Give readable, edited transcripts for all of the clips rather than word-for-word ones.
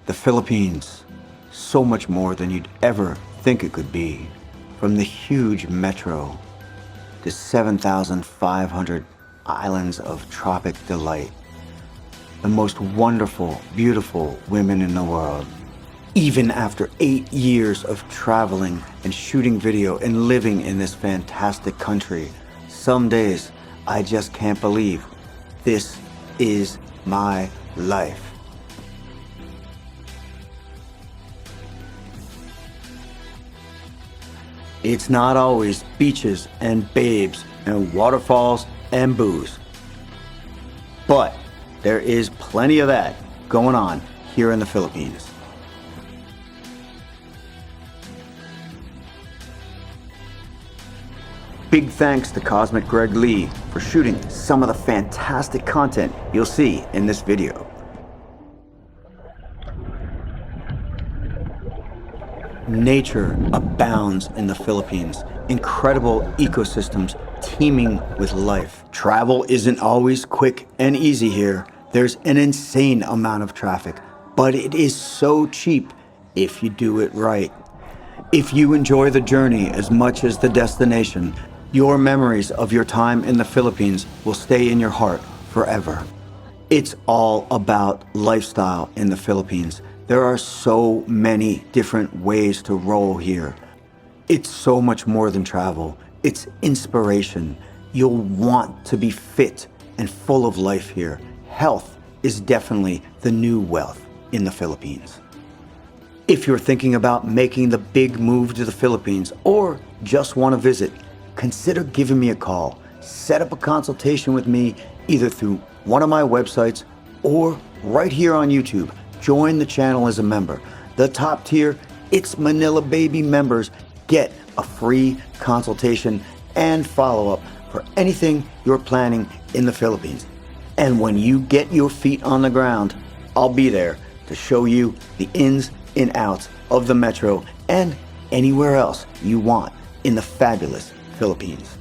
The Philippines, so much more than you'd ever think it could be. From the huge metro to 7,500 islands of tropic delight. The most wonderful, beautiful women in the world. Even after 8 years of traveling and shooting video and living in this fantastic country, some days I just can't believe this is my life. It's not always beaches and babes and waterfalls and booze. But there is plenty of that going on here in the Philippines. Big thanks to Cosmic Greg Lee for shooting some of the fantastic content you'll see in this video. Nature abounds in the Philippines. Incredible ecosystems teeming with life. Travel isn't always quick and easy here. There's an insane amount of traffic, but it is so cheap if you do it right. If you enjoy the journey as much as the destination, your memories of your time in the Philippines will stay in your heart forever. It's all about lifestyle in the Philippines. There are so many different ways to roll here. It's so much more than travel. It's inspiration. You'll want to be fit and full of life here. Health is definitely the new wealth in the Philippines. If you're thinking about making the big move to the Philippines or just want to visit, consider giving me a call. Set up a consultation with me either through one of my websites or right here on YouTube. Join the channel as a member. The top tier, It's Manila Baby members get a free consultation and follow-up for anything you're planning in the Philippines. And when you get your feet on the ground, I'll be there to show you the ins and outs of the metro and anywhere else you want in the fabulous Philippines.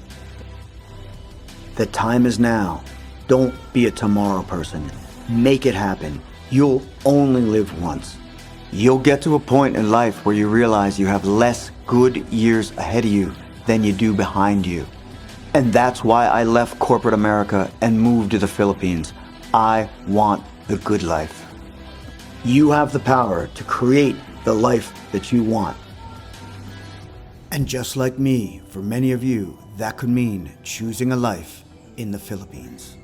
The time is now. Don't be a tomorrow person. Make it happen. You'll only live once. You'll get to a point in life where you realize you have less good years ahead of you than you do behind you. And that's why I left corporate America and moved to the Philippines. I want the good life. You have the power to create the life that you want. And just like me, for many of you, that could mean choosing a life in the Philippines.